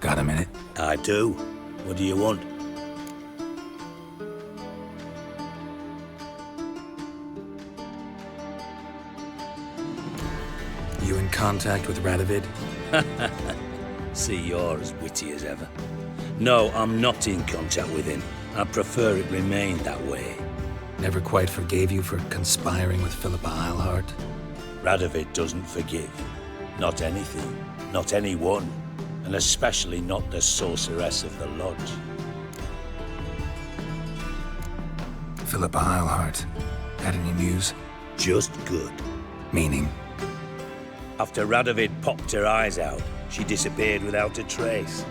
Got a minute? I do. What do you want? You in contact with Radovid? See, you're as witty as ever. No, I'm not in contact with him. I prefer it remained that way. Never quite forgave you for conspiring with Philippa Eilhart? Radovid doesn't forgive. Not anything. Not anyone. And especially not the sorceress of the Lodge. Philippa Eilhart. Had any news? Just good. Meaning? After Radovid popped her eyes out, she disappeared without a trace.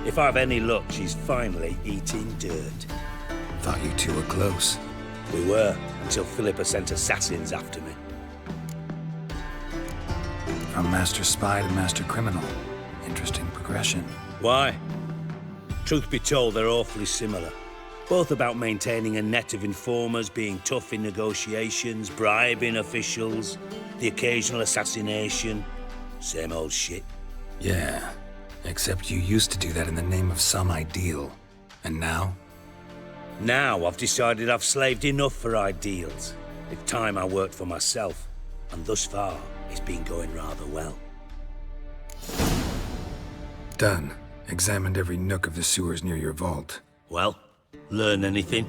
If I've any luck, she's finally eating dirt. Thought you two were close. We were, until Philippa sent assassins after me. From master spy to master criminal. Interesting progression. Why? Truth be told, they're awfully similar. Both about maintaining a net of informers, being tough in negotiations, bribing officials, the occasional assassination. Same old shit. Yeah, except you used to do that in the name of some ideal. And now? Now I've decided I've slaved enough for ideals. It's time I worked for myself. And thus far, it's been going rather well. Done. Examined every nook of the sewers near your vault. Well, learn anything?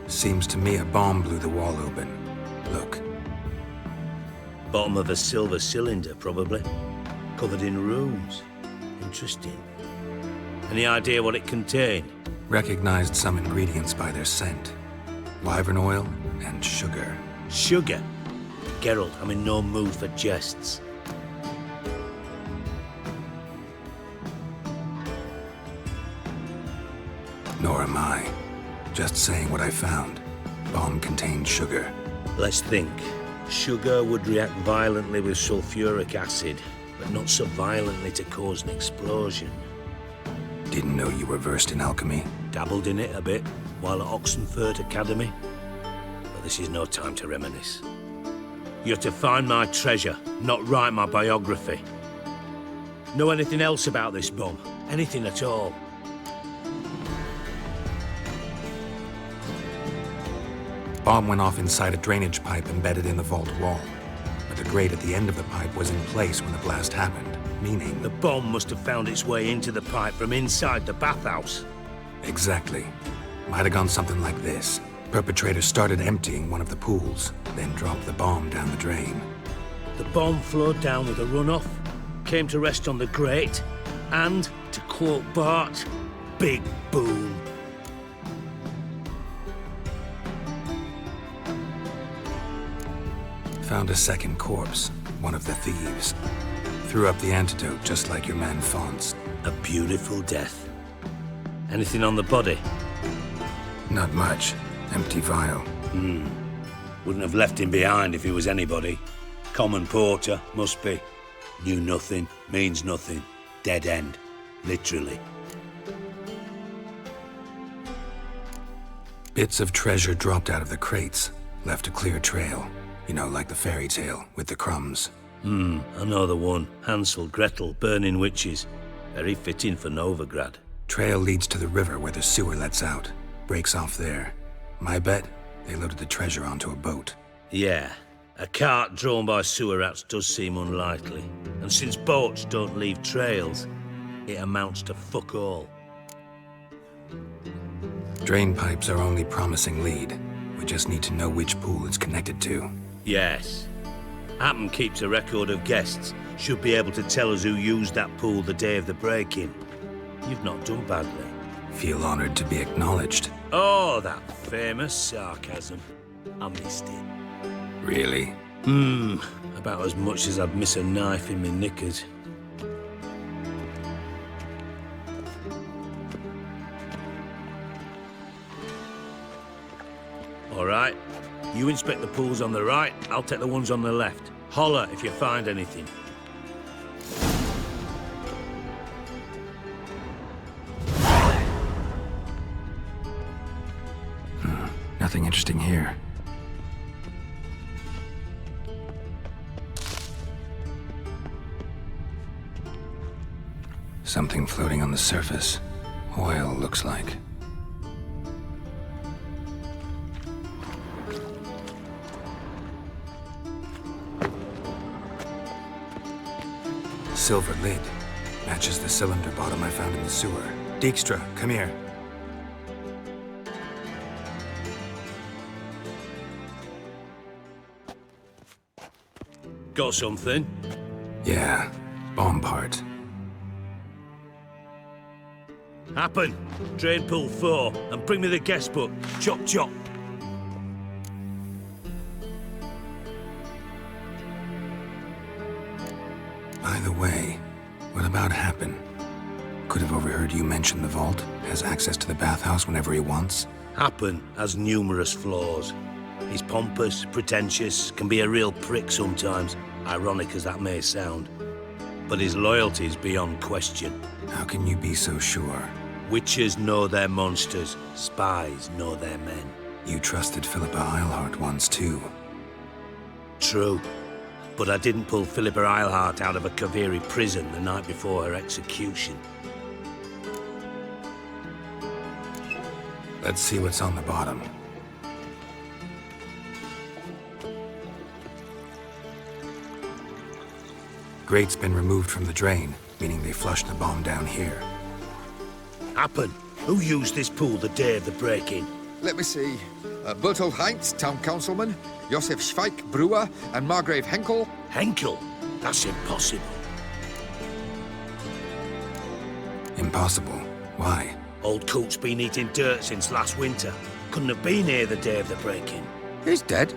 Seems to me a bomb blew the wall open. Look. Bottom of a silver cylinder, probably. Covered in runes. Interesting. Any idea what it contained? Recognized some ingredients by their scent. Wyvern oil and sugar. Sugar? Geralt, I'm in no mood for jests. Nor am I. Just saying what I found. Bomb contained sugar. Let's think. Sugar would react violently with sulfuric acid, but not so violently to cause an explosion. Didn't know you were versed in alchemy. Dabbled in it a bit while at Oxenford Academy. But this is no time to reminisce. You're to find my treasure, not write my biography. Know anything else about this bomb? Anything at all? Bomb went off inside a drainage pipe embedded in the vault wall. But the grate at the end of the pipe was in place when the blast happened, meaning... The bomb must have found its way into the pipe from inside the bathhouse. Exactly. Might have gone something like this. Perpetrator started emptying one of the pools, then dropped the bomb down the drain. The bomb flowed down with a runoff, came to rest on the grate, and, to quote Bart, big boom. Found a second corpse, one of the thieves. Threw up the antidote just like your man Fonz. A beautiful death. Anything on the body? Not much. Empty vial. Wouldn't have left him behind if he was anybody. Common porter, must be. Knew nothing, means nothing. Dead end. Literally. Bits of treasure dropped out of the crates. Left a clear trail. You know, like the fairy tale, with the crumbs. I know the one. Hansel, Gretel, burning witches. Very fitting for Novigrad. Trail leads to the river where the sewer lets out. Breaks off there. My bet, they loaded the treasure onto a boat. Yeah. A cart drawn by sewer rats does seem unlikely. And since boats don't leave trails, it amounts to fuck all. Drain pipes are only promising lead. We just need to know which pool it's connected to. Yes. Happen keeps a record of guests. Should be able to tell us who used that pool the day of the break-in. You've not done badly. Feel honored to be acknowledged. Oh, that famous sarcasm. I missed it. Really? About as much as I'd miss a knife in my knickers. All right. You inspect the pools on the right, I'll take the ones on the left. Holler if you find anything. interesting here. Something floating on the surface. Oil, looks like. Silver lid. Matches the cylinder bottom I found in the sewer. Dijkstra, come here. Got something? Yeah, bomb part. Happen. Drain pool 4, and bring me the guest book. Chop chop. By the way, what about Happen? Could have overheard you mention the vault. Has access to the bathhouse whenever he wants. Happen has numerous flaws. He's pompous, pretentious, can be a real prick sometimes, ironic as that may sound. But his loyalty's beyond question. How can you be so sure? Witches know their monsters, spies know their men. You trusted Philippa Eilhart once too. True. But I didn't pull Philippa Eilhart out of a Kaviri prison the night before her execution. Let's see what's on the bottom. Grate's been removed from the drain, meaning they flushed the bomb down here. Happen. Who used this pool the day of the break-in? Let me see. Bertolt Heinz, town councilman, Josef Schweik, brewer, and Margrave Henkel. Henkel? That's impossible. Impossible. Why? Old Coot's been eating dirt since last winter. Couldn't have been here the day of the break-in. He's dead?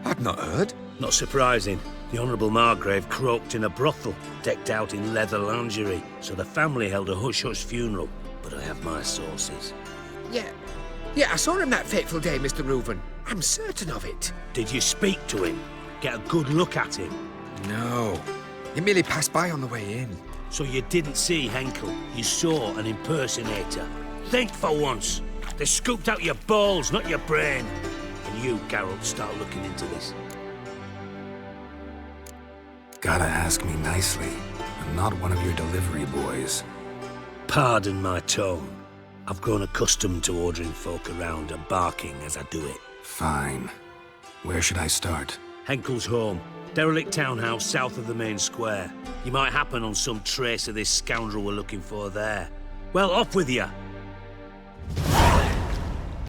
I'd not heard. Not surprising. The Honourable Margrave croaked in a brothel, decked out in leather lingerie, so the family held a hush-hush funeral. But I have my sources. Yeah, I saw him that fateful day, Mr. Reuven. I'm certain of it. Did you speak to him? Get a good look at him? No. He merely passed by on the way in. So you didn't see Henkel, you saw an impersonator. Think for once. They scooped out your balls, not your brain. And you, Geralt, start looking into this. Gotta ask me nicely. I'm not one of your delivery boys. Pardon my tone. I've grown accustomed to ordering folk around and barking as I do it. Fine. Where should I start? Henkel's home. Derelict townhouse south of the main square. You might happen on some trace of this scoundrel we're looking for there. Well, off with you.